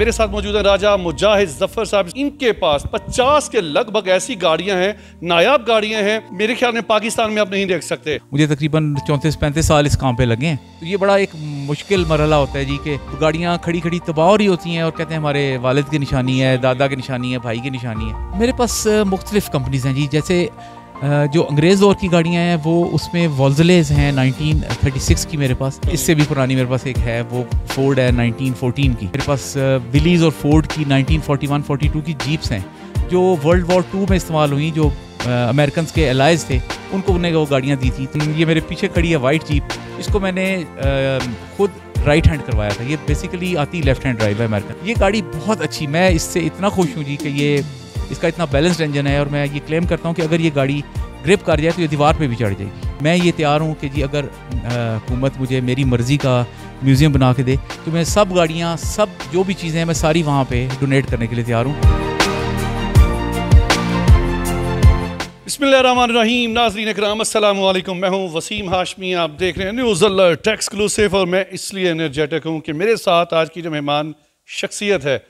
मेरे साथ मौजूद है राजा मुजाहिद जफर साहब। इनके पास 50 के लगभग ऐसी गाड़ियां हैं, नायाब गाड़ियां हैं, मेरे ख्याल में पाकिस्तान में आप नहीं देख सकते। मुझे तकरीबन 34-35 साल इस काम पे लगे हैं, तो ये बड़ा एक मुश्किल मरहला होता है जी कि गाड़ियाँ खड़ी खड़ी तबाह हो रही होती हैं और कहते हैं हमारे वालिद की निशानी है, दादा की निशानी है, भाई की निशानी है। मेरे पास मुख्तलिफ कंपनीज हैं जी, जैसे जो अंग्रेज़ दौर की गाड़ियाँ हैं वो उसमें वॉल्जलेज हैं 1936 की मेरे पास, इससे भी पुरानी मेरे पास एक है वो फोर्ड है 1914 की। मेरे पास विलीज और फोर्ड की 1941-42 की जीप्स हैं जो वर्ल्ड वॉर 2 में इस्तेमाल हुई, जो अमेरिकन के एलाइज थे उनको उन्हें वो गाड़ियाँ दी थी। ये मेरे पीछे खड़ी है वाइट जीप, इसको मैंने खुद राइट हैंड करवाया था। ये बेसिकली आती लेफ्ट हैंड ड्राइव है अमेरिकन। ये गाड़ी बहुत अच्छी, मैं इससे इतना खुश हूँ जी कि ये इसका इतना बैलेंस्ड इंजन है और मैं ये क्लेम करता हूँ कि अगर ये गाड़ी ग्रिप कर जाए तो ये दीवार पे भी चढ़ जाएगी। मैं ये तैयार हूँ कि जी अगर हुकूमत मुझे मेरी मर्ज़ी का म्यूज़ियम बना के दे तो मैं सब गाड़ियाँ, सब जो भी चीज़ें हैं मैं सारी वहाँ पे डोनेट करने के लिए तैयार हूँ। बिस्मिल्लाहिर्रहमानिर्रहीम। नाज़रीन इकराम अस्सलामु अलैकुम, मैं हूँ वसीम हाशमी, आप देख रहे हैं न्यूज़ अलर्ट एक्सक्लूसिव। और मैं इसलिए एनर्जेटिक हूँ कि मेरे साथ आज की जो मेहमान शख्सियत है,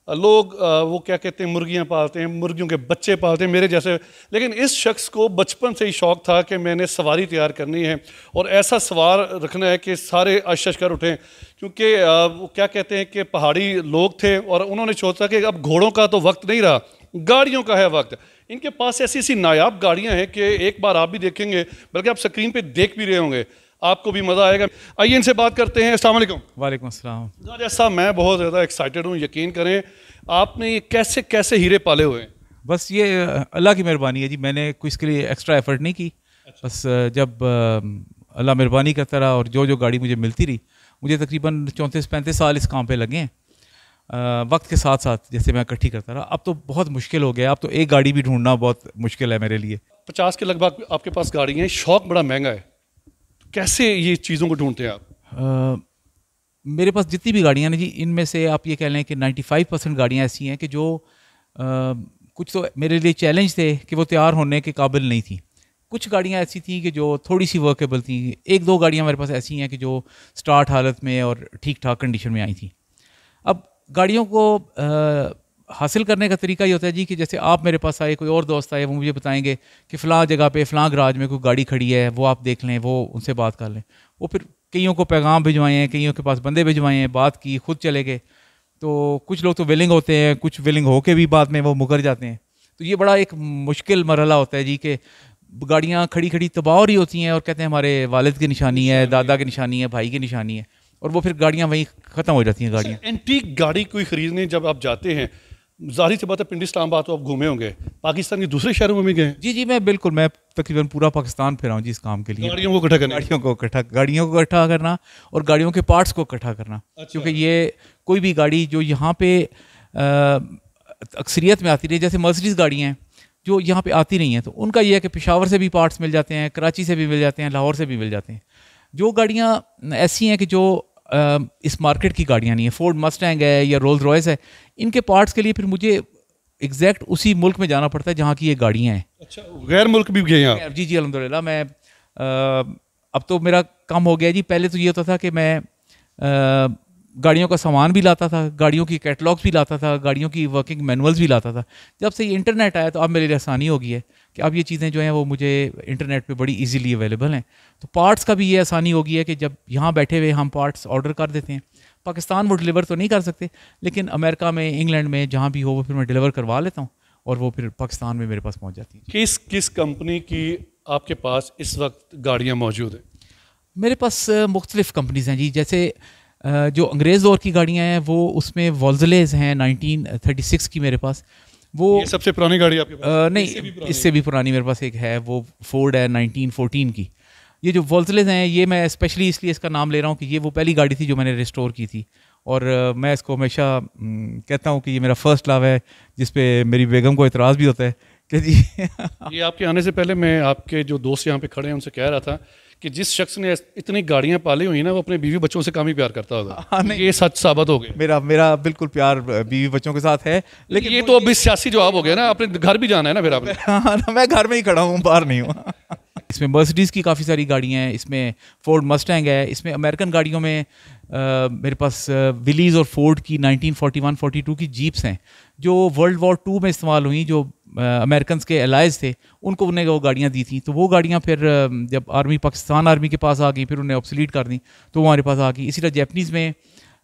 लोग वो क्या कहते हैं मुर्गियाँ पालते हैं, मुर्गियों के बच्चे पालते हैं मेरे जैसे, लेकिन इस शख्स को बचपन से ही शौक़ था कि मैंने सवारी तैयार करनी है और ऐसा सवार रखना है कि सारे अशश कर उठें। क्योंकि वो क्या कहते हैं कि पहाड़ी लोग थे और उन्होंने सोचा कि अब घोड़ों का तो वक्त नहीं रहा, गाड़ियों का है वक्त। इनके पास ऐसी ऐसी नायाब गाड़ियाँ हैं कि एक बार आप भी देखेंगे, बल्कि आप स्क्रीन पर देख भी रहे होंगे, आपको भी मज़ा आएगा। आइए इनसे बात करते हैं। अस्सलाम वालेकुम। वालेकुम अस्सलाम। राजा साहब, मैं बहुत ज़्यादा एक्साइटेड हूँ, यकीन करें आपने ये कैसे कैसे हीरे पाले हुए हैं? बस ये अल्लाह की मेहरबानी है जी, मैंने कोई इसके लिए एक्स्ट्रा एफर्ट नहीं की। बस जब अल्लाह मेहरबानी करता रहा और जो जो गाड़ी मुझे मिलती रही, मुझे तकरीबन 34-35 साल इस काम पे लगे हैं। वक्त के साथ साथ जैसे मैं इकट्ठी करता रहा, अब तो बहुत मुश्किल हो गया, अब तो एक गाड़ी भी ढूंढना बहुत मुश्किल है मेरे लिए। 50 के लगभग आपके पास गाड़ियाँ हैं, शौक़ बड़ा महंगा है, तो कैसे ये चीज़ों को ढूंढते हैं आप? मेरे पास जितनी भी गाड़ियाँ हैं जी, इनमें से आप ये कह लें कि 95% गाड़ियाँ ऐसी हैं कि जो कुछ तो मेरे लिए चैलेंज थे कि वो तैयार होने के काबिल नहीं थी। कुछ गाड़ियाँ ऐसी थी कि जो थोड़ी सी वर्केबल थी। एक दो गाड़ियाँ मेरे पास ऐसी हैं कि जो स्टार्ट हालत में और ठीक ठाक कंडीशन में आई थी। अब गाड़ियों को हासिल करने का तरीका ये होता है जी कि जैसे आप मेरे पास आए, कोई और दोस्त आए, वो मुझे बताएंगे कि फ़लाँ जगह पे फ़लाँ गराज में कोई गाड़ी खड़ी है, वो आप देख लें, वो उनसे बात कर लें। वो फिर कईयों को पैगाम भिजवाए हैं, कईयों के पास बंदे भिजवाए हैं, बात की, खुद चले गए। तो कुछ लोग तो विलिंग होते हैं, कुछ विलिंग होके भी बाद में वो मुकर जाते हैं। तो ये बड़ा एक मुश्किल मरहला होता है जी कि गाड़ियाँ खड़ी खड़ी तबाह हो रही होती हैं और कहते हैं हमारे वालिद की निशानी है, दादा की निशानी है, भाई की निशानी है, और वो फिर गाड़ियाँ वहीं ख़त्म हो जाती हैं। गाड़ियाँ एंटीक गाड़ी कोई ख़रीदने जब आप जाते हैं, ज़ाहिर सी बात है पिंडी इस्लामाबाद तो आप घूमे होंगे, पाकिस्तान के दूसरे शहरों में भी गए? जी, मैं बिल्कुल, मैं तकरीबन पूरा पाकिस्तान फिरा हूँ जी इस काम के लिए। गाड़ियों को इकट्ठा करना, गाड़ियों को इकट्ठा करना और गाड़ियों के पार्ट्स को इकट्ठा करना। अच्छा। क्योंकि ये कोई भी गाड़ी जो यहाँ पे अक्सरियत में आती रही, जैसे मर्सिडीज़ गाड़ियाँ हैं जो यहाँ पे आती नहीं हैं, तो उनका ये है कि पेशावर से भी पार्ट्स मिल जाते हैं, कराची से भी मिल जाते हैं, लाहौर से भी मिल जाते हैं। जो गाड़ियाँ ऐसी हैं कि जो इस मार्केट की गाड़ियाँ नहीं है, फोर्ड मस्टैंग है या रोल्स रॉयस है, इनके पार्ट्स के लिए फिर मुझे एग्जैक्ट उसी मुल्क में जाना पड़ता है जहाँ की ये गाड़ियाँ हैं। अच्छा, गैर मुल्क भी गए हैं? जी अल्हम्दुलिल्लाह। मैं अब तो मेरा काम हो गया जी। पहले तो ये होता था कि मैं गाड़ियों का सामान भी लाता था, गाड़ियों की कैटलॉग्स भी लाता था, गाड़ियों की वर्किंग मैनुअल्स भी लाता था। जब से ये इंटरनेट आया तो अब मेरे लिए आसानी हो गई है कि अब ये चीज़ें जो हैं वो मुझे इंटरनेट पे बड़ी इजीली अवेलेबल हैं। तो पार्ट्स का भी ये आसानी हो गई है कि जब यहाँ बैठे हुए हम पार्ट्स ऑर्डर कर देते हैं। पाकिस्तान वो डिलीवर तो नहीं कर सकते, लेकिन अमेरिका में, इंग्लैंड में, जहाँ भी हो वो फिर मैं डिलीवर करवा लेता हूँ और वो फिर पाकिस्तान में मेरे पास पहुँच जाती है। किस किस कंपनी की आपके पास इस वक्त गाड़ियाँ मौजूद हैं? मेरे पास मुख्तलिफ कंपनीज़ हैं जी, जैसे जो अंग्रेज़ दौर की गाड़ियाँ हैं वो उसमें वॉल्जलेज हैं 1936 की मेरे पास। वो ये सबसे पुरानी गाड़ी आपके पास? नहीं, इससे भी पुरानी मेरे पास एक है, वो फोर्ड है 1914 की। ये जो वॉल्जलेज हैं, ये मैं स्पेशली इसलिए इसका नाम ले रहा हूँ कि ये वो पहली गाड़ी थी जो मैंने रिस्टोर की थी और मैं इसको हमेशा कहता हूँ कि ये मेरा फर्स्ट लव है, जिस पे मेरी बेगम को एतराज़ भी होता है कि जी ये आपके आने से पहले मैं आपके जो दोस्त यहाँ पे खड़े हैं उनसे कह रहा था कि जिस शख्स ने इतनी गाड़ियाँ पाली हुई ना, वो अपने बीवी बच्चों से कम ही प्यार करता होगा। हाँ, ये सच साबित हो गया। मेरा बिल्कुल प्यार बीवी बच्चों के साथ है, लेकिन ये तो अभी सियासी जवाब हो गया ना, अपने घर भी जाना है ना फिर आपने। हाँ, मैं घर में ही खड़ा हूँ, बाहर नहीं हूँ। इसमें मर्सिडीज़ की काफ़ी सारी गाड़ियाँ हैं, इसमें फोर्ड मस्टैंग है, इसमें अमेरिकन गाड़ियों में मेरे पास विलीज़ और फोर्ड की 1941-42 की जीप्स हैं जो वर्ल्ड वॉर 2 में इस्तेमाल हुई, जो अमेरिकन के एलाइज थे उनको उन्हें वो गाड़ियाँ दी थी। तो वो गाड़ियाँ फिर जब आर्मी पाकिस्तान आर्मी के पास आ गई फिर उन्हें ऑब्सोलीट कर दी तो वो हमारे पास आ गई। इसी तरह जैपनीज़ में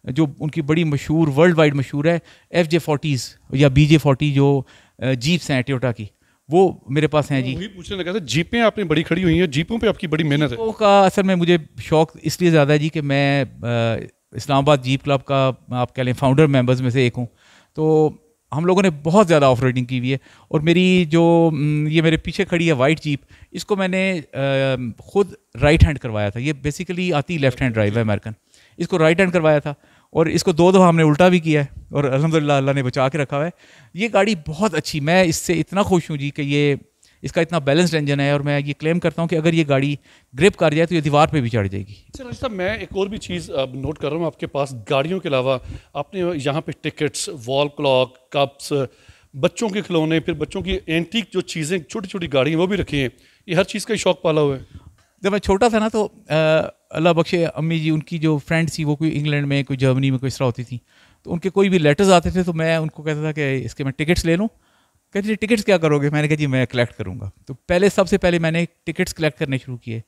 जो उनकी बड़ी मशहूर वर्ल्ड वाइड मशहूर है FJ40s या BJ40 जो जीप्स हैं टोयोटा की, वो मेरे पास हैं जी। वही पूछने लगा था, जीपें आपने बड़ी खड़ी हुई हैं, जीपों पे आपकी बड़ी मेहनत है। जीपों का असल में मुझे शौक इसलिए ज़्यादा है जी कि मैं इस्लामाबाद जीप क्लब का आप कह लें फाउंडर मेंबर्स में से एक हूँ। तो हम लोगों ने बहुत ज़्यादा ऑफ रोडिंग की हुई है और मेरी जो ये मेरे पीछे खड़ी है वाइट जीप, इसको मैंने खुद राइट हैंड करवाया था। ये बेसिकली आती लेफ्ट हैंड ड्राइव है अमेरिकन, इसको राइट हैंड करवाया था और इसको 2 दफ़ा हमने उल्टा भी किया है और अल्हम्दुलिल्लाह अल्लाह ने बचा के रखा हुआ है। ये गाड़ी बहुत अच्छी, मैं इससे इतना खुश हूँ जी कि ये इसका इतना बैलेंस्ड इंजन है और मैं ये क्लेम करता हूँ कि अगर ये गाड़ी ग्रिप कर जाए तो ये दीवार पे भी चढ़ जाएगी। अच्छा राज साहब, मैं एक और भी चीज़ नोट कर रहा हूँ आपके पास, गाड़ियों के अलावा आपने यहाँ पे टिकट्स, वॉल क्लॉक, कप्स, बच्चों के खिलौने, फिर बच्चों की एंटीक जो चीज़ें छोटी छोटी गाड़ी हैं वो भी रखी हैं। ये हर चीज़ का ही शौक पाला हुआ है। जब मैं छोटा था ना तो अल्लाह बख्शे अम्मी जी, उनकी जो फ्रेंड थी वो कोई इंग्लैंड में, कोई जर्मनी में, कोई इस तरह होती थी, तो उनके कोई भी लेटर्स आते थे तो मैं उनको कहता था कि इसके मैं टिकट्स ले लूँ। कहते जी टिकट्स क्या करोगे? मैंने कहा जी मैं कलेक्ट करूँगा। तो सबसे पहले मैंने टिकट्स कलेक्ट करने शुरू किए।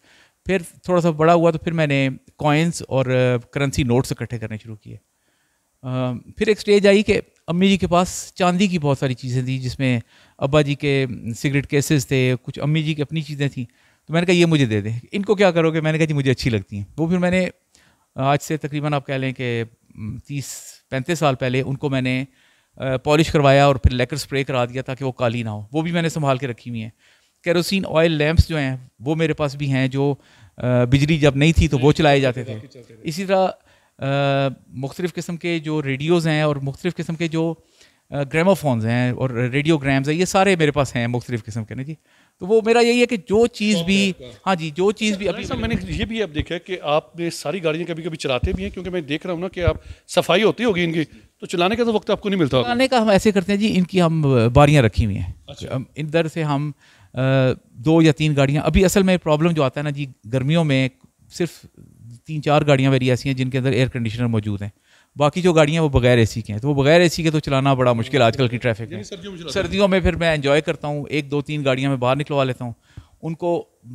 फिर थोड़ा सा बड़ा हुआ तो फिर मैंने कॉइन्स और करेंसी नोट्स इकट्ठे करने शुरू किए। फिर एक स्टेज आई कि अम्मी जी के पास चांदी की बहुत सारी चीज़ें थी, जिसमें अब्बा जी के सिगरेट केसेस थे, कुछ अम्मी जी की अपनी चीज़ें थी। तो मैंने कहा ये मुझे दे दें। इनको क्या करोगे? मैंने कहा जी मुझे अच्छी लगती हैं। वो फिर मैंने आज से तकरीबन आप कह लें कि 30-35 साल पहले उनको मैंने पॉलिश करवाया और फिर लेकर स्प्रे करा दिया ताकि वो काली ना हो। वो भी मैंने संभाल के रखी हुई हैं। केरोसिन ऑयल लैंप्स जो हैं वो मेरे पास भी हैं, जो बिजली जब नहीं थी तो वो चलाए जाते थे। इसी तरह मुख्तलिफ़ किस्म के जो रेडियोज़ हैं और मुख्तलिफ़ किस्म के जो ग्रामोफोन्स हैं और रेडियोग्राम्स हैं, ये सारे मेरे पास हैं मुख्तलिफ़ किस्म के ना जी। तो वो मेरा यही है कि जो चीज़ भी, हाँ जी, जो चीज़ भी अभी मैंने ये भी अब देखा है कि आपने सारी गाड़ियाँ कभी कभी चलाते भी हैं, क्योंकि मैं देख रहा हूँ ना कि आप सफाई होती होगी इनकी, तो चलाने का तो वक्त आपको नहीं मिलता। चलाने का हम ऐसे करते हैं जी, इनकी हम बारियाँ रखी हुई हैं। अच्छा। इधर से हम 2 या 3 गाड़ियाँ, अभी असल में प्रॉब्लम जो आता है ना जी, गर्मियों में सिर्फ 3-4 गाड़ियाँ मेरी ऐसी हैं जिनके अंदर एयर कंडीशनर मौजूद हैं। बाकी जो गाड़ियाँ वो बगैर एसी के हैं, तो वो बगैर एसी के तो चलाना बड़ा मुश्किल आजकल की ट्रैफिक में। सर्दियों में फिर मैं एंजॉय करता हूँ, 1-2-3 गाड़ियाँ मैं बाहर निकलवा लेता हूँ। उनको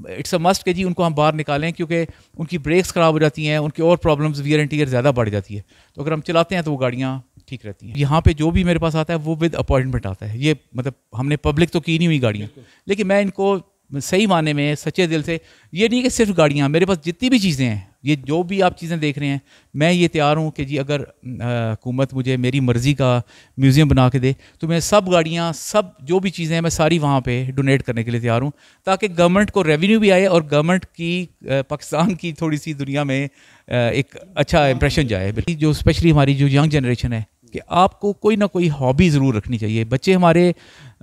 इट्स अ मस्ट कि जी उनको हम बाहर निकालें, क्योंकि उनकी ब्रेक्स ख़राब हो जाती हैं, उनकी और प्रॉब्लम्स वियर एंड टियर ज़्यादा बढ़ जाती है। तो अगर हम चलाते हैं तो वो गाड़ियाँ ठीक रहती हैं। यहाँ पे जो भी मेरे पास आता है वो विद अपॉइंटमेंट आता है। ये मतलब हमने पब्लिक तो की नहीं हुई गाड़ियाँ, लेकिन मैं इनको सही माने में सच्चे दिल से, ये नहीं कि सिर्फ गाड़ियाँ, मेरे पास जितनी भी चीज़ें हैं, ये जो भी आप चीज़ें देख रहे हैं, मैं ये तैयार हूँ कि जी अगर हुकूमत मुझे मेरी मर्ज़ी का म्यूज़ियम बना के दे तो मैं सब गाड़ियाँ, सब जो भी चीज़ें हैं, मैं सारी वहाँ पे डोनेट करने के लिए तैयार हूँ, ताकि गवर्नमेंट को रेवेन्यू भी आए और गवर्नमेंट की पाकिस्तान की थोड़ी सी दुनिया में एक अच्छा इंप्रेशन जाए। जो स्पेशली हमारी जो यंग जनरेशन है, कि आपको कोई ना कोई हॉबी ज़रूर रखनी चाहिए। बच्चे हमारे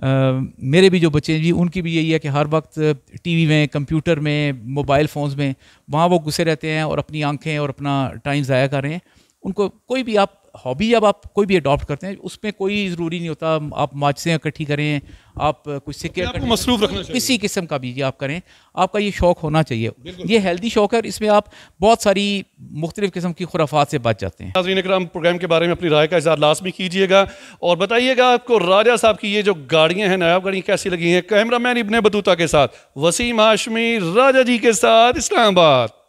मेरे भी जो बच्चे हैं जी, उनकी भी यही है कि हर वक्त टीवी में, कंप्यूटर में, मोबाइल फ़ोन्स में वहाँ वो घुसे रहते हैं और अपनी आंखें और अपना टाइम ज़ाया कर रहे हैं। उनको कोई भी आप हॉबी जब आप कोई भी अडॉप्ट करते हैं, उसमें कोई ज़रूरी नहीं होता आप माचिसें इकट्ठी करें, आप कुछ सिक्के मसरूफ रखना चाहिए, किसी किस्म का भी जी आप करें, आपका ये शौक़ होना चाहिए। ये हेल्दी शौक़ है और इसमें आप बहुत सारी मुख्तलिफ़ किस्म की खुराफात से बच जाते हैं। नाज़रीन इकराम, प्रोग्राम के बारे में अपनी राय का इज़हार लाजमी कीजिएगा और बताइएगा आपको राजा साहब की ये जो गाड़ियाँ हैं, नायाब गाड़ियाँ कैसी लगी हैं। कैमरामैन इब्ने बतूता के साथ वसीम हाशमी, राजा जी के साथ, इस्लामाबाद।